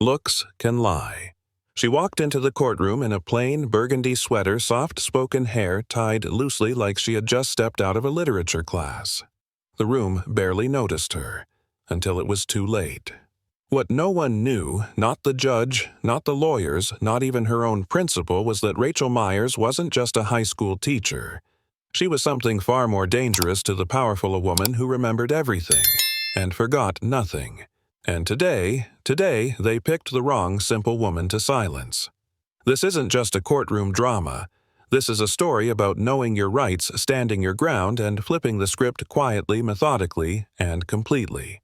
Looks can lie. She walked into the courtroom in a plain burgundy sweater, soft-spoken hair tied loosely like she had just stepped out of a literature class. The room barely noticed her, until it was too late. What no one knew, not the judge, not the lawyers, not even her own principal, was that Rachel Myers wasn't just a high school teacher. She was something far more dangerous to the powerful a woman who remembered everything and forgot nothing. And today, they picked the wrong simple woman to silence. This isn't just a courtroom drama. This is a story about knowing your rights, standing your ground, and flipping the script quietly, methodically, and completely.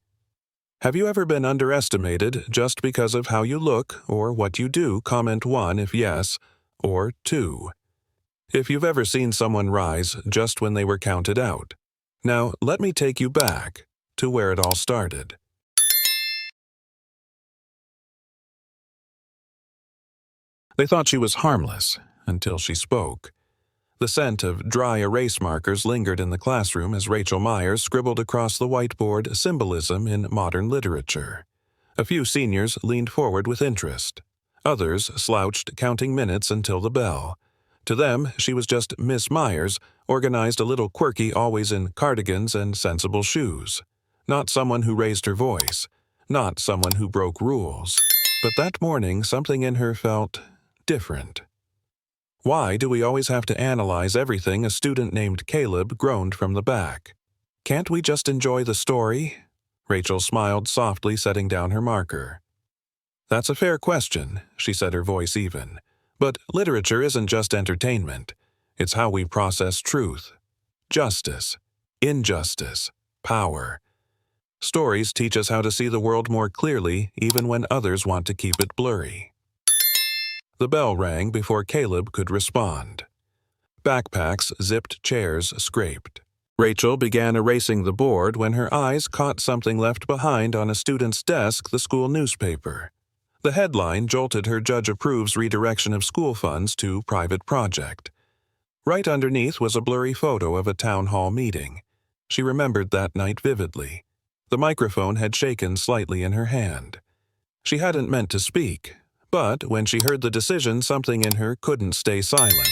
Have you ever been underestimated just because of how you look or what you do? Comment 1 if yes, or 2 if you've ever seen someone rise just when they were counted out. Now, let me take you back to where it all started. They thought she was harmless until she spoke. The scent of dry erase markers lingered in the classroom as Rachel Myers scribbled across the whiteboard symbolism in modern literature. A few seniors leaned forward with interest. Others slouched, counting minutes until the bell. To them, she was just Miss Myers, organized a little quirky, always in cardigans and sensible shoes. Not someone who raised her voice. Not someone who broke rules. But that morning, something in her felt different. Why do we always have to analyze everything? A student named Caleb groaned from the back. Can't we just enjoy the story? Rachel smiled softly, setting down her marker. That's a fair question, she said, her voice even. But literature isn't just entertainment. It's how we process truth, justice, injustice, power. Stories teach us how to see the world more clearly, even when others want to keep it blurry. The bell rang before Caleb could respond. Backpacks, zipped chairs scraped. Rachel began erasing the board when her eyes caught something left behind on a student's desk, the school newspaper. The headline jolted her. Judge approves redirection of school funds to private project. Right underneath was a blurry photo of a town hall meeting. She remembered that night vividly. The microphone had shaken slightly in her hand. She hadn't meant to speak, but when she heard the decision, something in her couldn't stay silent.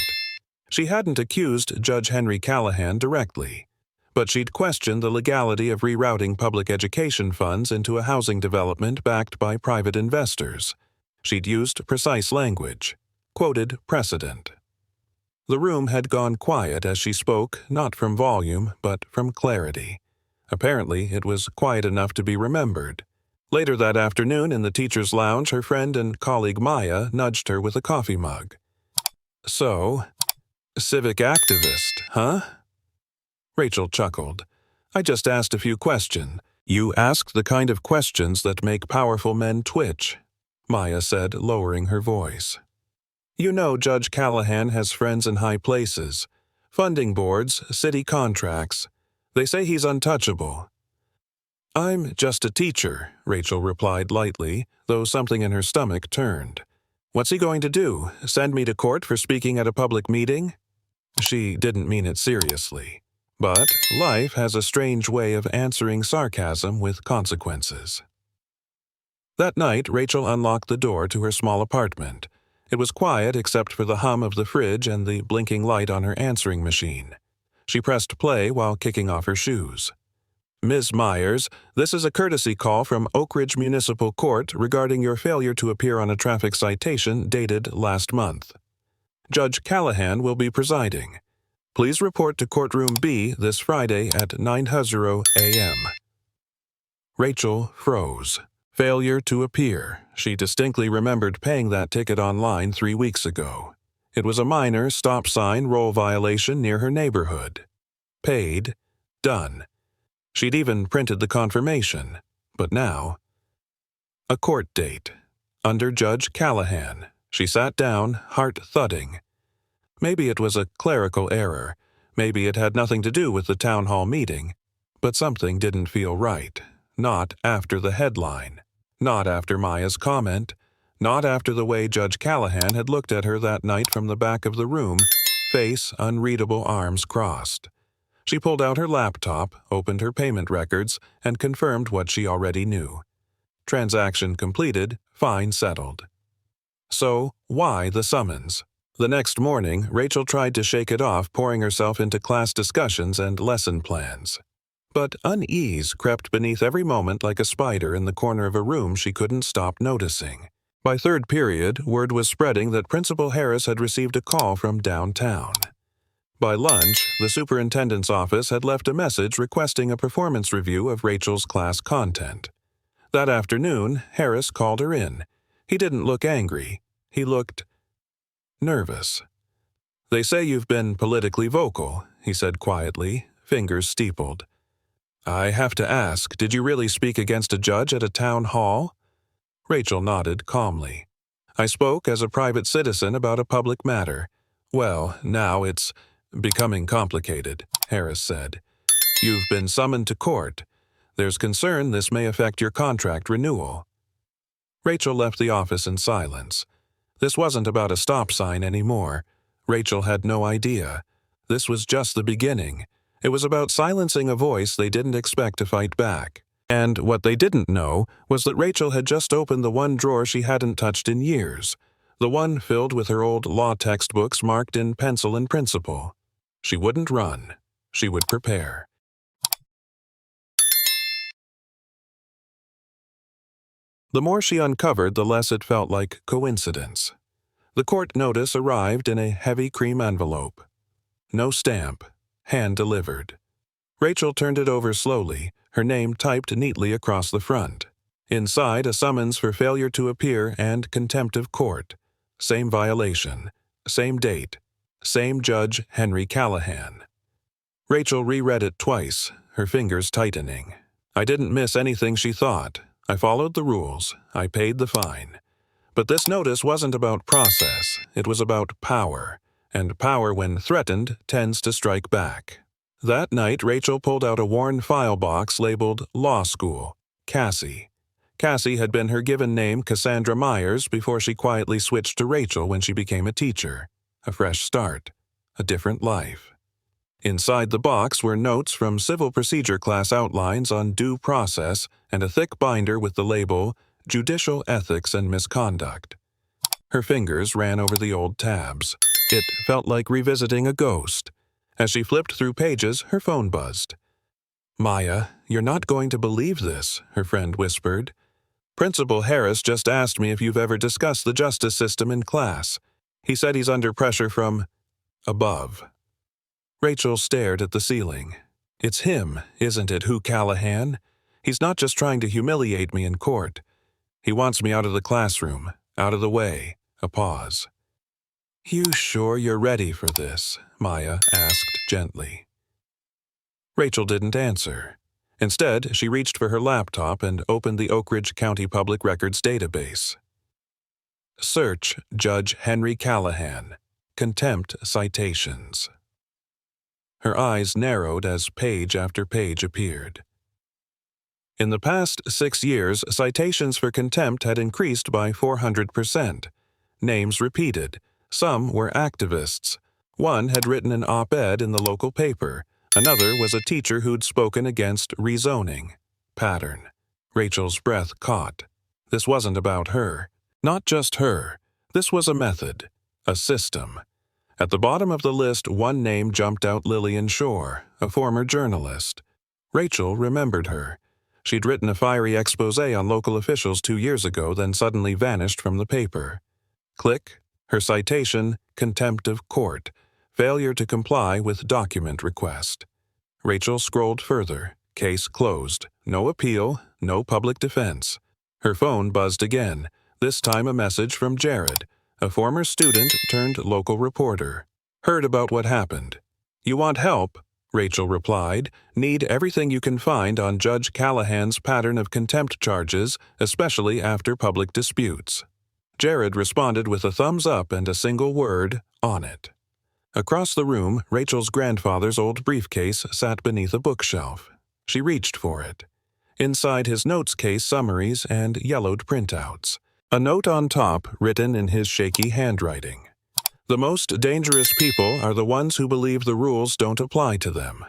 She hadn't accused Judge Henry Callahan directly, but she'd questioned the legality of rerouting public education funds into a housing development backed by private investors. She'd used precise language, quoted precedent. The room had gone quiet as she spoke, not from volume, but from clarity. Apparently, it was quiet enough to be remembered. Later that afternoon in the teacher's lounge, her friend and colleague Maya nudged her with a coffee mug. So, civic activist, huh? Rachel chuckled. I just asked a few questions. You asked the kind of questions that make powerful men twitch, Maya said, lowering her voice. You know Judge Callahan has friends in high places. Funding boards, city contracts. They say he's untouchable. I'm just a teacher, Rachel replied lightly, though something in her stomach turned. What's he going to do? Send me to court for speaking at a public meeting? She didn't mean it seriously. But life has a strange way of answering sarcasm with consequences. That night, Rachel unlocked the door to her small apartment. It was quiet except for the hum of the fridge and the blinking light on her answering machine. She pressed play while kicking off her shoes. Ms. Myers, this is a courtesy call from Oak Ridge Municipal Court regarding your failure to appear on a traffic citation dated last month. Judge Callahan will be presiding. Please report to Courtroom B this Friday at 9:00 a.m. Rachel froze. Failure to appear. She distinctly remembered paying that ticket online 3 weeks ago. It was a minor stop sign roll violation near her neighborhood. Paid. Done. She'd even printed the confirmation. But now, a court date. Under Judge Callahan. She sat down, heart thudding. Maybe it was a clerical error. Maybe it had nothing to do with the town hall meeting. But something didn't feel right. Not after the headline. Not after Maya's comment. Not after the way Judge Callahan had looked at her that night from the back of the room, face unreadable, arms crossed. She pulled out her laptop, opened her payment records, and confirmed what she already knew. Transaction completed, fine settled. So, why the summons? The next morning, Rachel tried to shake it off, pouring herself into class discussions and lesson plans. But unease crept beneath every moment like a spider in the corner of a room she couldn't stop noticing. By third period, word was spreading that Principal Harris had received a call from downtown. By lunch, the superintendent's office had left a message requesting a performance review of Rachel's class content. That afternoon, Harris called her in. He didn't look angry. He looked nervous. "They say you've been politically vocal," he said quietly, fingers steepled. "I have to ask, did you really speak against a judge at a town hall?" Rachel nodded calmly. "I spoke as a private citizen about a public matter. Well, now it's becoming complicated," Harris said. "You've been summoned to court. There's concern this may affect your contract renewal." Rachel left the office in silence. This wasn't about a stop sign anymore. Rachel had no idea. This was just the beginning. It was about silencing a voice they didn't expect to fight back. And what they didn't know was that Rachel had just opened the one drawer she hadn't touched in years, the one filled with her old law textbooks marked in pencil and principal. She wouldn't run. She would prepare. The more she uncovered, the less it felt like coincidence. The court notice arrived in a heavy cream envelope. No stamp. Hand-delivered. Rachel turned it over slowly, her name typed neatly across the front. Inside, a summons for failure to appear and contempt of court. Same violation. Same date. Same Judge Henry Callahan. Rachel reread it twice, her fingers tightening. I didn't miss anything she thought. I followed the rules. I paid the fine. But this notice wasn't about process. It was about power. And power, when threatened, tends to strike back. That night, Rachel pulled out a worn file box labeled Law School, Cassie. Cassie had been her given name, Cassandra Myers, before she quietly switched to Rachel when she became a teacher. A fresh start. A different life. Inside the box were notes from civil procedure class outlines on due process and a thick binder with the label Judicial Ethics and Misconduct. Her fingers ran over the old tabs. It felt like revisiting a ghost. As she flipped through pages, her phone buzzed. "Maya, you're not going to believe this," her friend whispered. "Principal Harris just asked me if you've ever discussed the justice system in class. He said he's under pressure from above." Rachel stared at the ceiling. "It's him, isn't it, Who Callahan? He's not just trying to humiliate me in court. He wants me out of the classroom, out of the way." A pause. "You sure you're ready for this?" Maya asked gently. Rachel didn't answer. Instead, she reached for her laptop and opened the Oak Ridge County Public Records database. Search Judge Henry Callahan. Contempt citations. Her eyes narrowed as page after page appeared. In the past 6 years, citations for contempt had increased by 400%. Names repeated. Some were activists. One had written an op-ed in the local paper. Another was a teacher who'd spoken against rezoning. Pattern. Rachel's breath caught. This wasn't about her. Not just her. This was a method. A system. At the bottom of the list, one name jumped out: Lillian Shore, a former journalist. Rachel remembered her. She'd written a fiery expose on local officials 2 years ago, then suddenly vanished from the paper. Click. Her citation: contempt of court. Failure to comply with document request. Rachel scrolled further. Case closed. No appeal, no public defense. Her phone buzzed again, this time a message from Jared, a former student turned local reporter. "Heard about what happened. You want help?" Rachel replied. "Need everything you can find on Judge Callahan's pattern of contempt charges, especially after public disputes." Jared responded with a thumbs up and a single word: on it. Across the room, Rachel's grandfather's old briefcase sat beneath a bookshelf. She reached for it. Inside his notes case, summaries and yellowed printouts. A note on top, written in his shaky handwriting. "The most dangerous people are the ones who believe the rules don't apply to them."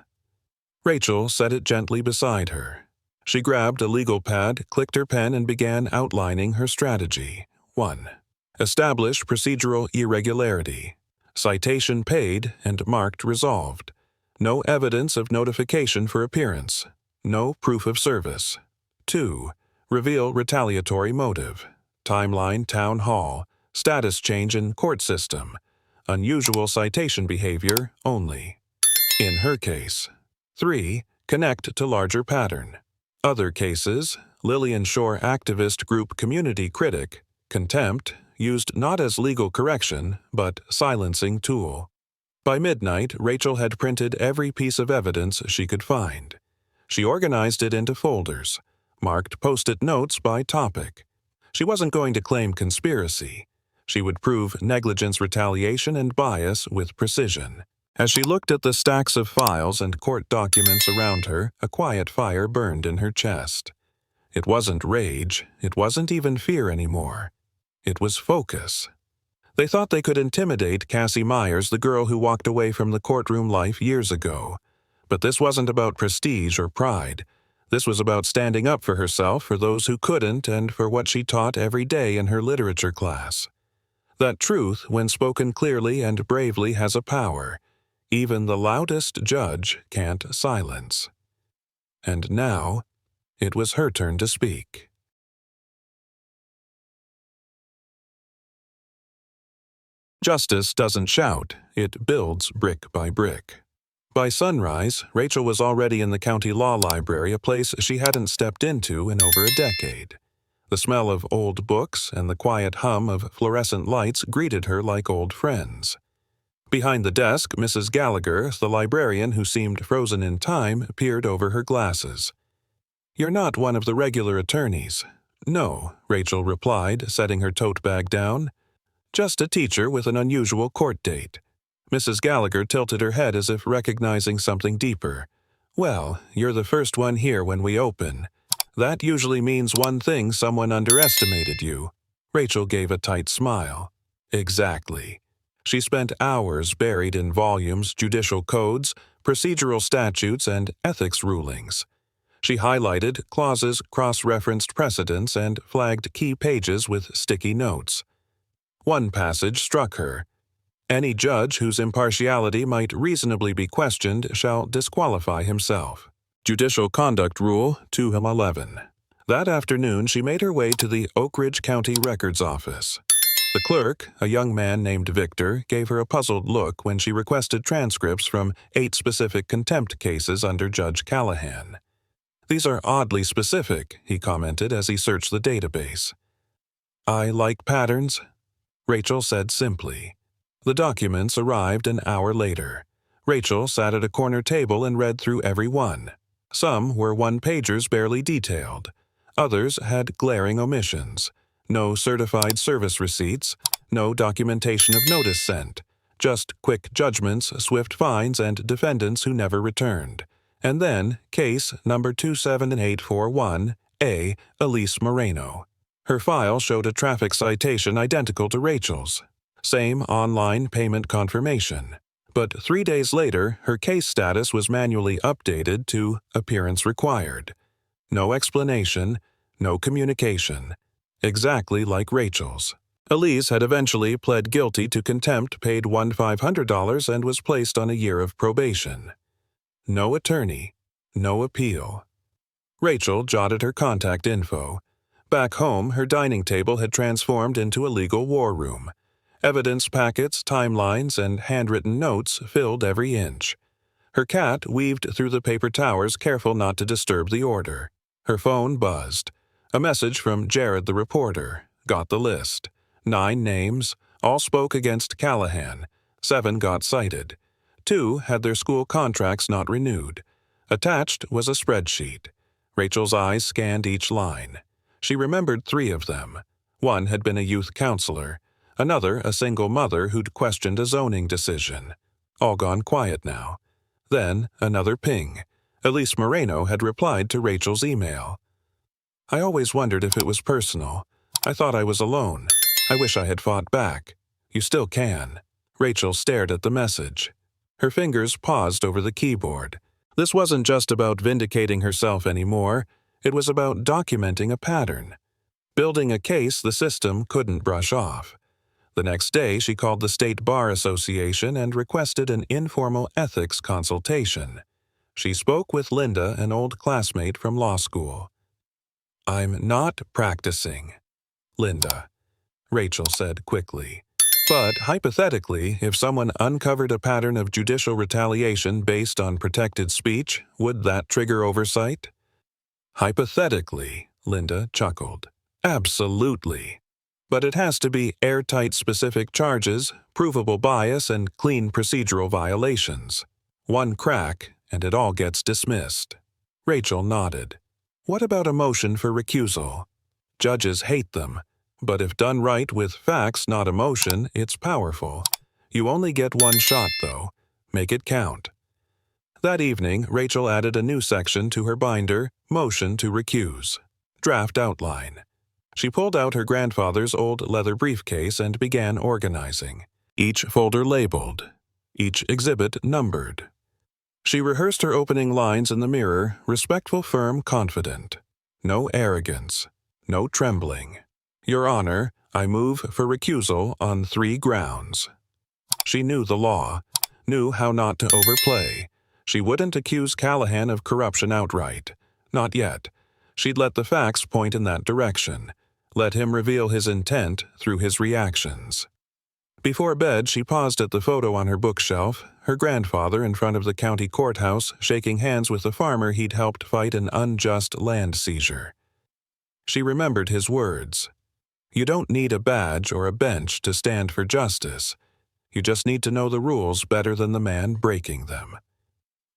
Rachel set it gently beside her. She grabbed a legal pad, clicked her pen, and began outlining her strategy. 1. Establish procedural irregularity. Citation paid and marked resolved. No evidence of notification for appearance. No proof of service. 2. Reveal retaliatory motive. Timeline town hall. Status change in court system. Unusual citation behavior only. In her case. 3. Connect to larger pattern. Other cases, Lillian Shore activist group community critic, contempt, used not as legal correction, but silencing tool. By midnight, Rachel had printed every piece of evidence she could find. She organized it into folders, marked post-it notes by topic. She wasn't going to claim conspiracy. She would prove negligence, retaliation, and bias with precision. As she looked at the stacks of files and court documents around her, a quiet fire burned in her chest. It wasn't rage, it wasn't even fear anymore. It was focus. They thought they could intimidate Cassie Myers, the girl who walked away from the courtroom life years ago. But this wasn't about prestige or pride. This was about standing up for herself, for those who couldn't, and for what she taught every day in her literature class. That truth, when spoken clearly and bravely, has a power even the loudest judge can't silence. And now, it was her turn to speak. Justice doesn't shout, it builds brick by brick. By sunrise, Rachel was already in the county law library, a place she hadn't stepped into in over a decade. The smell of old books and the quiet hum of fluorescent lights greeted her like old friends. Behind the desk, Mrs. Gallagher, the librarian who seemed frozen in time, peered over her glasses. "You're not one of the regular attorneys." "No," Rachel replied, setting her tote bag down. "Just a teacher with an unusual court date." Mrs. Gallagher tilted her head as if recognizing something deeper. "Well, you're the first one here when we open. That usually means one thing: someone underestimated you." Rachel gave a tight smile. "Exactly." She spent hours buried in volumes, judicial codes, procedural statutes, and ethics rulings. She highlighted clauses, cross-referenced precedents, and flagged key pages with sticky notes. One passage struck her. "Any judge whose impartiality might reasonably be questioned shall disqualify himself." Judicial Conduct Rule 211. That afternoon, she made her way to the Oak Ridge County Records Office. The clerk, a young man named Victor, gave her a puzzled look when she requested transcripts from 8 specific contempt cases under Judge Callahan. "These are oddly specific," he commented as he searched the database. "I like patterns," Rachel said simply. The documents arrived an hour later. Rachel sat at a corner table and read through every one. Some were one-pagers barely detailed. Others had glaring omissions. No certified service receipts, no documentation of notice sent, just quick judgments, swift fines, and defendants who never returned. And then, case number 27841, A. Elise Moreno. Her file showed a traffic citation identical to Rachel's. Same online payment confirmation. But 3 days later, her case status was manually updated to appearance required. No explanation, no communication. Exactly like Rachel's. Elise had eventually pled guilty to contempt, paid $1,500, and was placed on a year of probation. No attorney, no appeal. Rachel jotted her contact info. Back home, her dining table had transformed into a legal war room. Evidence packets, timelines, and handwritten notes filled every inch. Her cat weaved through the paper towers, careful not to disturb the order. Her phone buzzed. A message from Jared the reporter. Got the list. 9 names, all spoke against Callahan. 7 got cited. 2 had their school contracts not renewed. Attached was a spreadsheet. Rachel's eyes scanned each line. She remembered 3 of them. One had been a youth counselor. Another, a single mother who'd questioned a zoning decision. All gone quiet now. Then, another ping. Elise Moreno had replied to Rachel's email. "I always wondered if it was personal. I thought I was alone. I wish I had fought back. You still can." Rachel stared at the message. Her fingers paused over the keyboard. This wasn't just about vindicating herself anymore. It was about documenting a pattern, building a case the system couldn't brush off. The next day, she called the State Bar Association and requested an informal ethics consultation. She spoke with Linda, an old classmate from law school. "I'm not practicing, Linda," Rachel said quickly. But hypothetically, if someone uncovered a pattern of judicial retaliation based on protected speech, would that trigger oversight? Hypothetically, Linda chuckled. Absolutely. But it has to be airtight specific charges, provable bias, and clean procedural violations. One crack, and it all gets dismissed. Rachel nodded. What about a motion for recusal? Judges hate them, but if done right with facts, not emotion, it's powerful. You only get one shot, though. Make it count. That evening, Rachel added a new section to her binder, Motion to Recuse. Draft outline. She pulled out her grandfather's old leather briefcase and began organizing. Each folder labeled, each exhibit numbered. She rehearsed her opening lines in the mirror, respectful, firm, confident. No arrogance. No trembling. Your Honor, I move for recusal on 3 grounds. She knew the law, knew how not to overplay. She wouldn't accuse Callahan of corruption outright. Not yet. She'd let the facts point in that direction. Let him reveal his intent through his reactions. Before bed, she paused at the photo on her bookshelf, her grandfather in front of the county courthouse, shaking hands with the farmer he'd helped fight an unjust land seizure. She remembered his words. You don't need a badge or a bench to stand for justice. You just need to know the rules better than the man breaking them.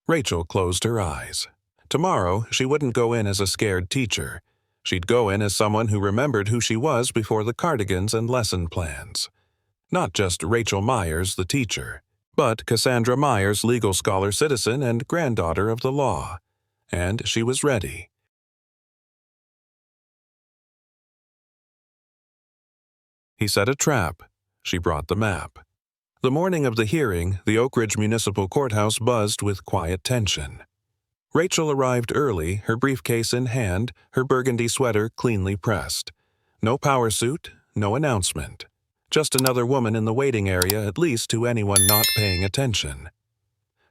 Rachel closed her eyes. Tomorrow, she wouldn't go in as a scared teacher. She'd go in as someone who remembered who she was before the cardigans and lesson plans. Not just Rachel Myers, the teacher, but Cassandra Myers, legal scholar, citizen, and granddaughter of the law. And she was ready. He set a trap. She brought the map. The morning of the hearing, the Oak Ridge Municipal Courthouse buzzed with quiet tension. Rachel arrived early, her briefcase in hand, her burgundy sweater cleanly pressed. No power suit, no announcement. Just another woman in the waiting area, at least to anyone not paying attention.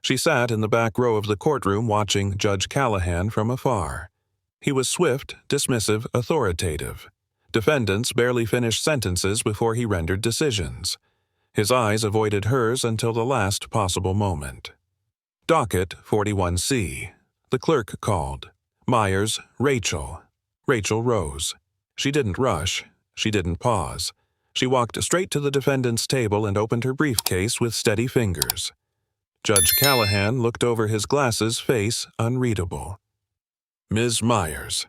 She sat in the back row of the courtroom watching Judge Callahan from afar. He was swift, dismissive, authoritative. Defendants barely finished sentences before he rendered decisions. His eyes avoided hers until the last possible moment. Docket 41C. The clerk called. Myers, Rachel. Rachel rose. She didn't rush. She didn't pause. She walked straight to the defendant's table and opened her briefcase with steady fingers. Judge Callahan looked over his glasses, face unreadable. Ms. Myers,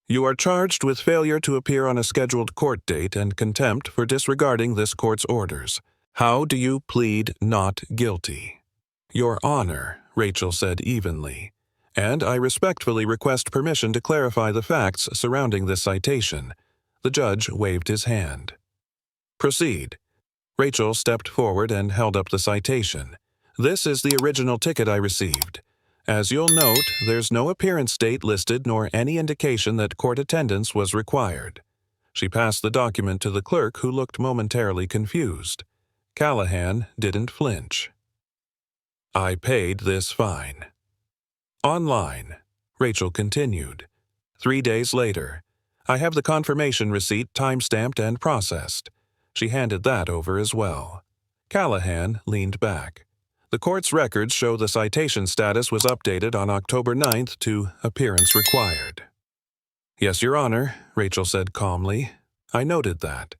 you are charged with failure to appear on a scheduled court date and contempt for disregarding this court's orders. How do you plead not guilty? Your Honor, Rachel said evenly, and I respectfully request permission to clarify the facts surrounding this citation. The judge waved his hand. Proceed. Rachel stepped forward and held up the citation. This is the original ticket I received. As you'll note, there's no appearance date listed nor any indication that court attendance was required. She passed the document to the clerk, who looked momentarily confused. Callahan didn't flinch. I paid this fine. Online, Rachel continued. 3 days later. I have the confirmation receipt time-stamped and processed. She handed that over as well. Callahan leaned back. The court's records show the citation status was updated on October 9th to appearance required. Yes, Your Honor, Rachel said calmly. I noted that.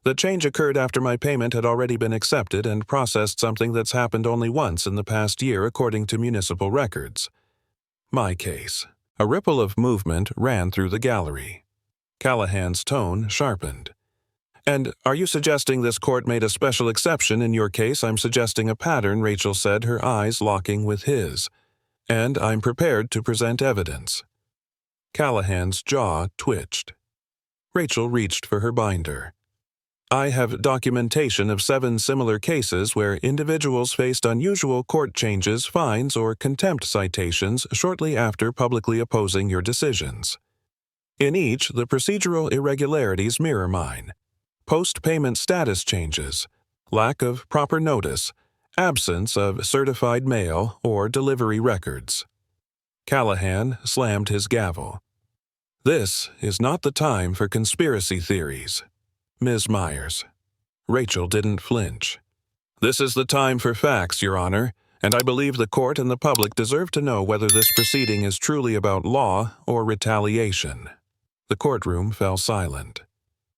The change occurred after my payment had already been accepted and processed, something that's happened only once in the past year according to municipal records. My case. A ripple of movement ran through the gallery. Callahan's tone sharpened. And are you suggesting this court made a special exception in your case? I'm suggesting a pattern, Rachel said, her eyes locking with his. And I'm prepared to present evidence. Callahan's jaw twitched. Rachel reached for her binder. I have documentation of 7 similar cases where individuals faced unusual court changes, fines, or contempt citations shortly after publicly opposing your decisions. In each, the procedural irregularities mirror mine. Post-payment status changes, lack of proper notice, absence of certified mail or delivery records. Callahan slammed his gavel. This is not the time for conspiracy theories, Ms. Myers. Rachel didn't flinch. This is the time for facts, Your Honor, and I believe the court and the public deserve to know whether this proceeding is truly about law or retaliation. The courtroom fell silent.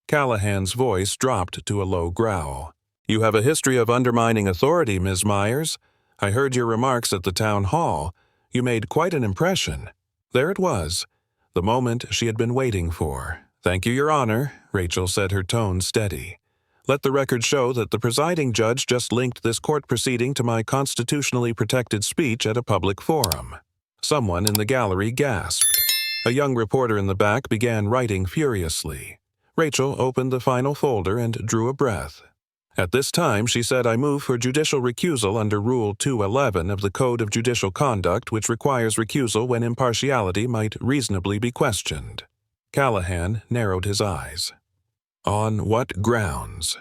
Callahan's voice dropped to a low growl. You have a history of undermining authority, Ms. Myers. I heard your remarks at the town hall. You made quite an impression. There it was, the moment she had been waiting for. Thank you, Your Honor, Rachel said, her tone steady. Let the record show that the presiding judge just linked this court proceeding to my constitutionally protected speech at a public forum. Someone in the gallery gasped. A young reporter in the back began writing furiously. Rachel opened the final folder and drew a breath. At this time, she said, I move for judicial recusal under Rule 211 of the Code of Judicial Conduct, which requires recusal when impartiality might reasonably be questioned. Callahan narrowed his eyes. On what grounds?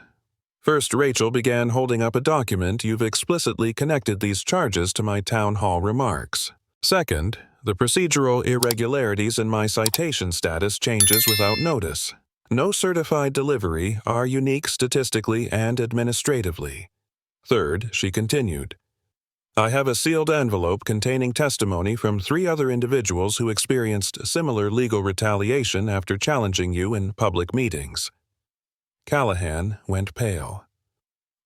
First, Rachel began holding up a document. You've explicitly connected these charges to my town hall remarks. Second, the procedural irregularities in my citation status changes without notice. No certified delivery are unique statistically and administratively. Third, she continued, I have a sealed envelope containing testimony from 3 other individuals who experienced similar legal retaliation after challenging you in public meetings. Callahan went pale.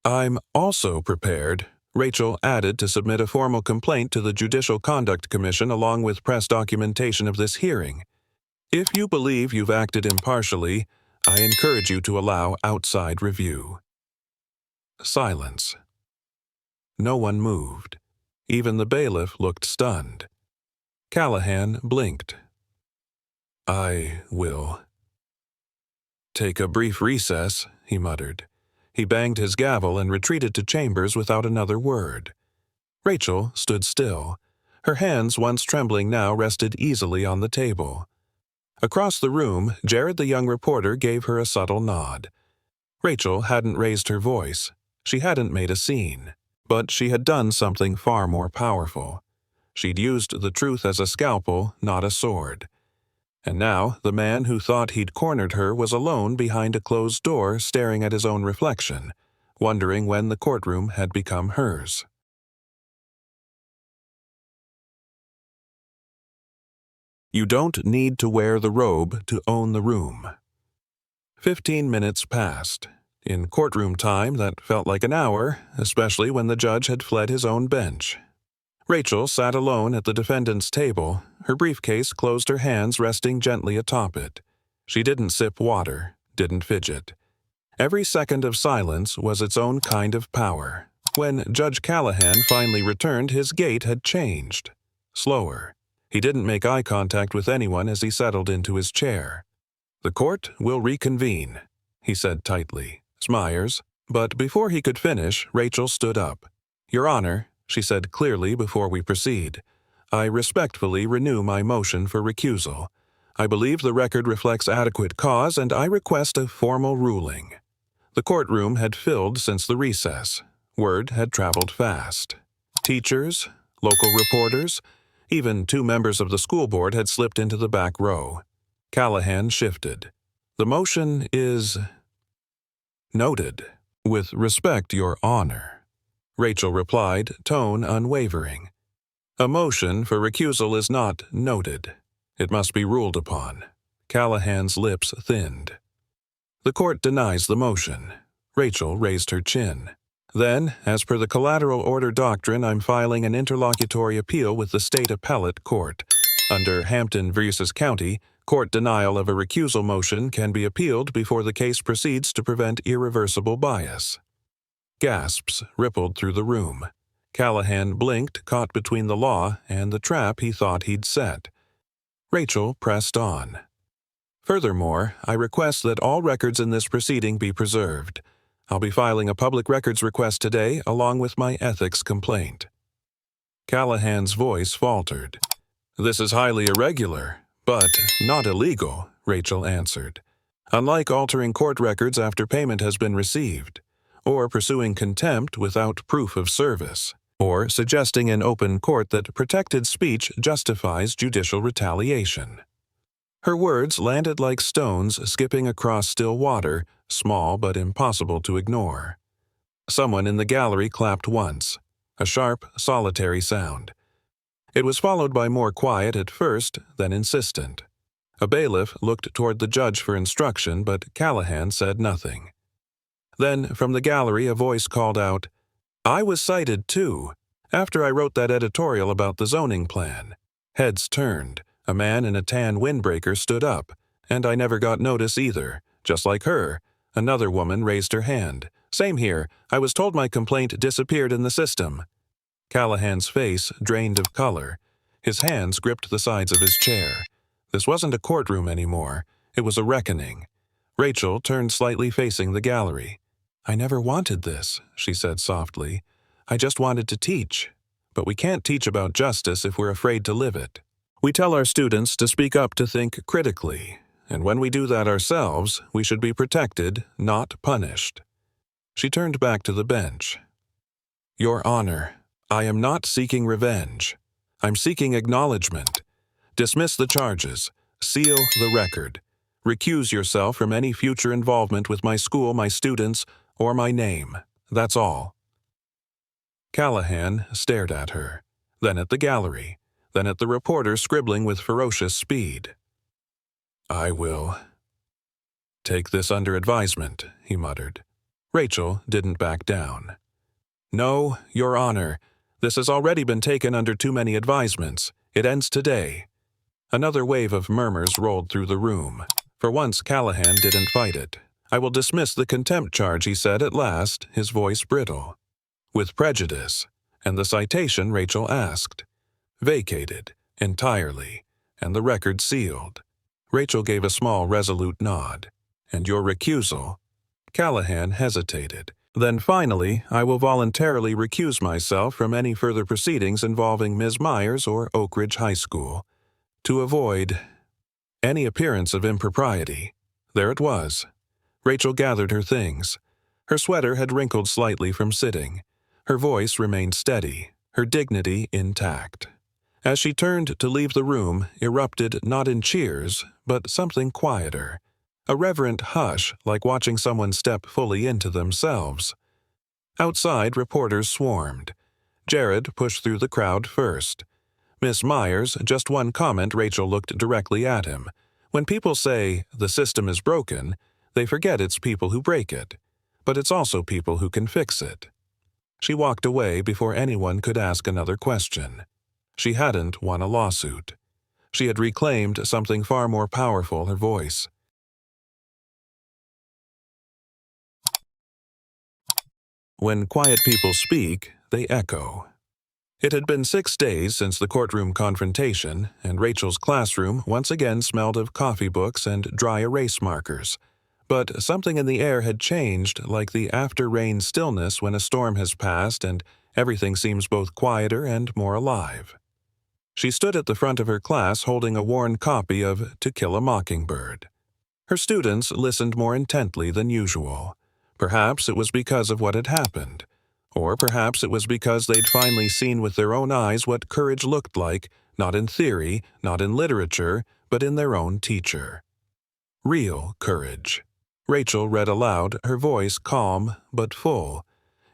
I'm also prepared, Rachel added, to submit a formal complaint to the Judicial Conduct Commission along with press documentation of this hearing. If you believe you've acted impartially, I encourage you to allow outside review. Silence. No one moved. Even the bailiff looked stunned. Callahan blinked. I will take a brief recess, he muttered. He banged his gavel and retreated to chambers without another word. Rachel stood still. Her hands, once trembling now, rested easily on the table. Across the room, Jared, the young reporter, gave her a subtle nod. Rachel hadn't raised her voice. She hadn't made a scene. But she had done something far more powerful. She'd used the truth as a scalpel, not a sword. And now, the man who thought he'd cornered her was alone behind a closed door, staring at his own reflection, wondering when the courtroom had become hers. You don't need to wear the robe to own the room. 15 minutes passed. In courtroom time, that felt like an hour, especially when the judge had fled his own bench. Rachel sat alone at the defendant's table, her briefcase closed, her hands resting gently atop it. She didn't sip water, didn't fidget. Every second of silence was its own kind of power. When Judge Callahan finally returned, his gait had changed. Slower. He didn't make eye contact with anyone as he settled into his chair. The court will reconvene, he said tightly. Myers. But before he could finish, Rachel stood up. Your Honor, she said clearly before we proceed, I respectfully renew my motion for recusal. I believe the record reflects adequate cause, and I request a formal ruling. The courtroom had filled since the recess. Word had traveled fast. Teachers, local reporters, even 2 members of the school board had slipped into the back row. Callahan shifted. The motion is noted. With respect, Your Honor, Rachel replied, tone unwavering. A motion for recusal is not noted. It must be ruled upon. Callahan's lips thinned. The court denies the motion. Rachel raised her chin. Then, as per the collateral order doctrine, I'm filing an interlocutory appeal with the state appellate court. Under Hampton v. County, court denial of a recusal motion can be appealed before the case proceeds to prevent irreversible bias. Gasps rippled through the room. Callahan blinked, caught between the law and the trap he thought he'd set. Rachel pressed on. Furthermore, I request that all records in this proceeding be preserved. I'll be filing a public records request today along with my ethics complaint. Callahan's voice faltered. This is highly irregular, but not illegal, Rachel answered. "Unlike altering court records after payment has been received, or pursuing contempt without proof of service, or suggesting in open court that protected speech justifies judicial retaliation." Her words landed like stones skipping across still water, small but impossible to ignore. Someone in the gallery clapped once, a sharp, solitary sound. It was followed by more quiet at first, then insistent. A bailiff looked toward the judge for instruction, but Callahan said nothing. Then, from the gallery, a voice called out, "I was cited, too, after I wrote that editorial about the zoning plan." Heads turned. A man in a tan windbreaker stood up, and I never got notice either. Just like her, another woman raised her hand. "Same here. I was told my complaint disappeared in the system." Callahan's face drained of color. His hands gripped the sides of his chair. This wasn't a courtroom anymore. It was a reckoning. Rachel turned slightly facing the gallery. "I never wanted this," she said softly. "I just wanted to teach. But we can't teach about justice if we're afraid to live it. We tell our students to speak up, to think critically, and when we do that ourselves, we should be protected, not punished." She turned back to the bench. "Your Honor, I am not seeking revenge. I'm seeking acknowledgement. Dismiss the charges. Seal the record. Recuse yourself from any future involvement with my school, my students, or my name. That's all." Callahan stared at her, then at the gallery, then at the reporter scribbling with ferocious speed. "I will take this under advisement," he muttered. Rachel didn't back down. "No, Your Honor, this has already been taken under too many advisements. It ends today." Another wave of murmurs rolled through the room. For once, Callahan didn't fight it. "I will dismiss the contempt charge," he said at last, his voice brittle. "With prejudice." And the citation Rachel asked. Vacated, entirely, and the record sealed. Rachel gave a small, resolute nod. "And your recusal?" Callahan hesitated. "Then finally, I will voluntarily recuse myself from any further proceedings involving Ms. Myers or Oak Ridge High School, to avoid any appearance of impropriety." There it was. Rachel gathered her things. Her sweater had wrinkled slightly from sitting. Her voice remained steady, her dignity intact. As she turned to leave the room, erupted not in cheers, but something quieter. A reverent hush, like watching someone step fully into themselves. Outside, reporters swarmed. Jared pushed through the crowd first. Miss Myers, just one comment. Rachel looked directly at him. When people say, "the system is broken," they forget it's people who break it. But it's also people who can fix it. She walked away before anyone could ask another question. She hadn't won a lawsuit. She had reclaimed something far more powerful, her voice. When quiet people speak, they echo. It had been 6 days since the courtroom confrontation, and Rachel's classroom once again smelled of coffee books and dry erase markers. But something in the air had changed, like the after-rain stillness when a storm has passed and everything seems both quieter and more alive. She stood at the front of her class holding a worn copy of To Kill a Mockingbird. Her students listened more intently than usual. Perhaps it was because of what had happened. Or perhaps it was because they'd finally seen with their own eyes what courage looked like, not in theory, not in literature, but in their own teacher. Real courage. Rachel read aloud, her voice calm but full.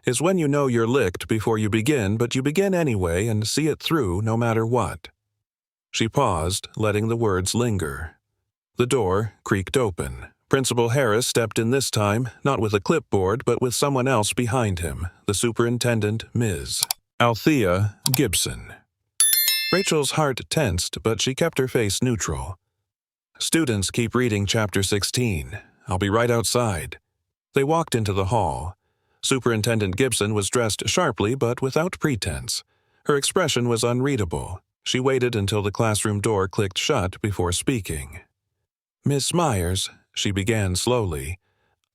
Is when you know you're licked before you begin, but you begin anyway and see it through no matter what. She paused, letting the words linger. The door creaked open. Principal Harris stepped in this time, not with a clipboard, but with someone else behind him, the superintendent, Ms. Althea Gibson. Rachel's heart tensed, but she kept her face neutral. "Students keep reading Chapter 16. I'll be right outside." They walked into the hall. Superintendent Gibson was dressed sharply but without pretense. Her expression was unreadable. She waited until the classroom door clicked shut before speaking. "Miss Myers," she began slowly,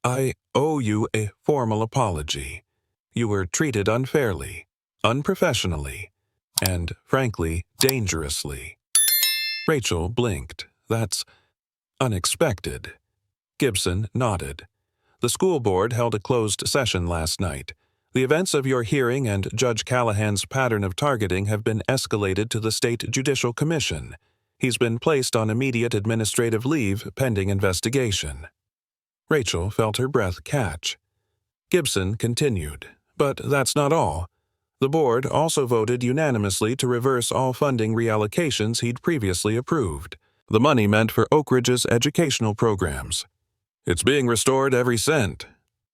"I owe you a formal apology. You were treated unfairly, unprofessionally, and, frankly, dangerously." Rachel blinked. "That's Unexpected. Gibson nodded. The school board held a closed session last night. The events of your hearing and Judge Callahan's pattern of targeting have been escalated to the State Judicial Commission. He's been placed on immediate administrative leave pending investigation. Rachel felt her breath catch. Gibson continued, "But that's not all. The board also voted unanimously to reverse all funding reallocations he'd previously approved, the money meant for Oak Ridge's educational programs. It's being restored every cent."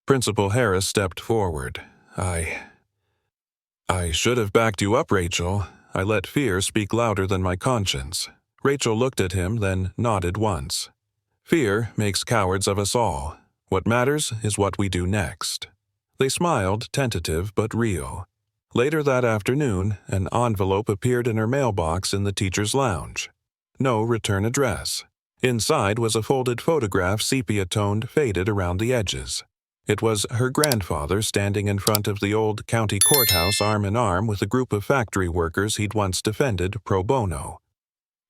Principal Harris stepped forward. I should have backed you up, Rachel. I let fear speak louder than my conscience." Rachel looked at him, then nodded once. "Fear makes cowards of us all. What matters is what we do next." They smiled, tentative but real. Later that afternoon, an envelope appeared in her mailbox in the teacher's lounge. No return address. Inside was a folded photograph, sepia-toned, faded around the edges. It was her grandfather standing in front of the old county courthouse arm in arm with a group of factory workers he'd once defended pro bono.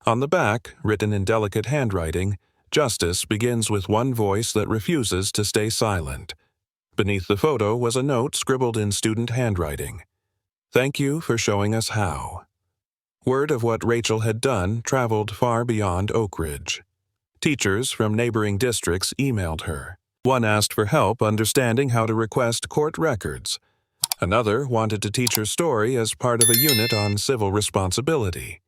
On the back, written in delicate handwriting, "Justice begins with one voice that refuses to stay silent." Beneath the photo was a note scribbled in student handwriting. "Thank you for showing us how." Word of what Rachel had done traveled far beyond Oak Ridge. Teachers from neighboring districts emailed her. One asked for help understanding how to request court records. Another wanted to teach her story as part of a unit on civil responsibility.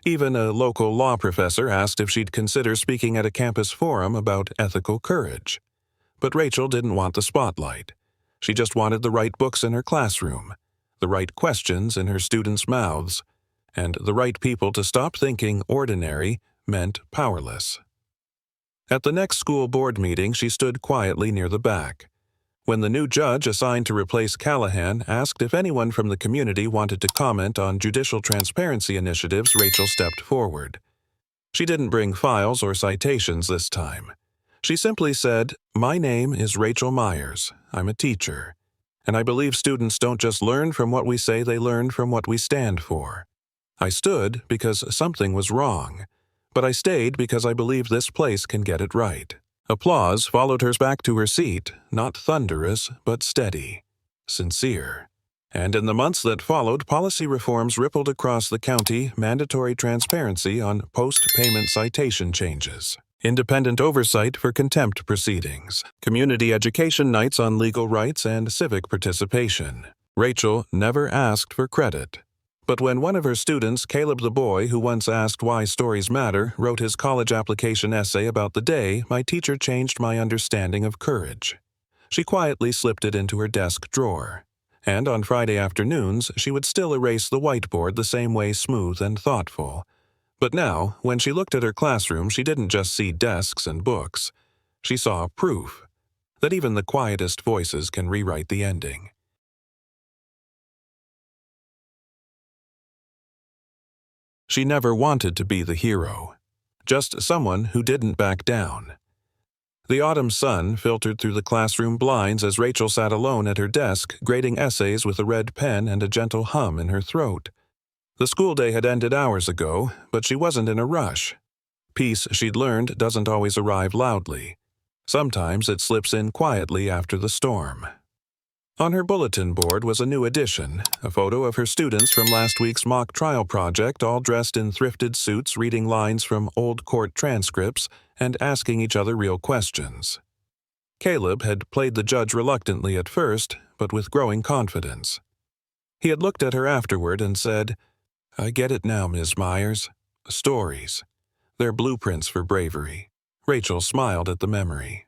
Even a local law professor asked if she'd consider speaking at a campus forum about ethical courage. But Rachel didn't want the spotlight. She just wanted the right books in her classroom, the right questions in her students' mouths, and the right people to stop thinking ordinary meant powerless. At the next school board meeting, she stood quietly near the back. When the new judge assigned to replace Callahan asked if anyone from the community wanted to comment on judicial transparency initiatives, Rachel stepped forward. She didn't bring files or citations this time. She simply said, "My name is Rachel Myers. I'm a teacher. And I believe students don't just learn from what we say, they learn from what we stand for. I stood because something was wrong. But I stayed because I believe this place can get it right." Applause followed her back to her seat, not thunderous, but steady, sincere. And in the months that followed, policy reforms rippled across the county, mandatory transparency on post-payment citation changes, independent oversight for contempt proceedings, community education nights on legal rights and civic participation. Rachel never asked for credit. But when one of her students, Caleb the boy who once asked why stories matter, wrote his college application essay about the day my teacher changed my understanding of courage, she quietly slipped it into her desk drawer. And on Friday afternoons, she would still erase the whiteboard the same way, smooth and thoughtful. But now, when she looked at her classroom, she didn't just see desks and books. She saw proof that even the quietest voices can rewrite the ending. She never wanted to be the hero, just someone who didn't back down. The autumn sun filtered through the classroom blinds as Rachel sat alone at her desk, grading essays with a red pen and a gentle hum in her throat. The school day had ended hours ago, but she wasn't in a rush. Peace, she'd learned, doesn't always arrive loudly. Sometimes it slips in quietly after the storm. On her bulletin board was a new addition, a photo of her students from last week's mock trial project, all dressed in thrifted suits, reading lines from old court transcripts and asking each other real questions. Caleb had played the judge reluctantly at first, but with growing confidence. He had looked at her afterward and said, "I get it now, Ms. Myers. Stories. They're blueprints for bravery." Rachel smiled at the memory.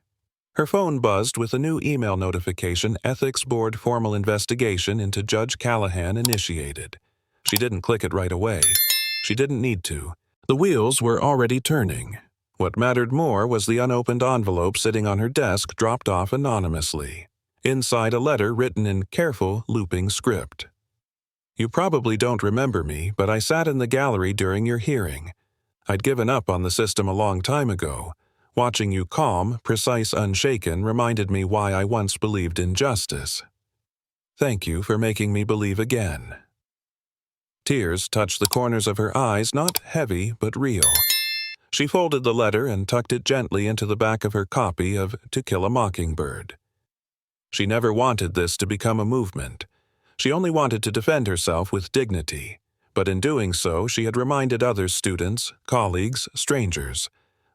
Her phone buzzed with a new email notification: Ethics Board formal investigation into Judge Callahan initiated. She didn't click it right away. She didn't need to. The wheels were already turning. What mattered more was the unopened envelope sitting on her desk, dropped off anonymously. Inside, a letter written in careful, looping script. "You probably don't remember me, but I sat in the gallery during your hearing. I'd given up on the system a long time ago. Watching you calm, precise, unshaken reminded me why I once believed in justice. Thank you for making me believe again." Tears touched the corners of her eyes, not heavy but real. She folded the letter and tucked it gently into the back of her copy of To Kill a Mockingbird. She never wanted this to become a movement. She only wanted to defend herself with dignity, but in doing so she had reminded other students, colleagues, strangers,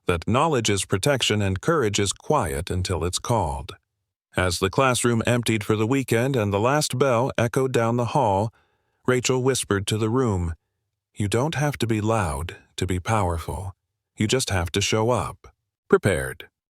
that knowledge is protection and courage is quiet until it's called. As the classroom emptied for the weekend and the last bell echoed down the hall, Rachel whispered to the room, "You don't have to be loud to be powerful. You just have to show up, prepared."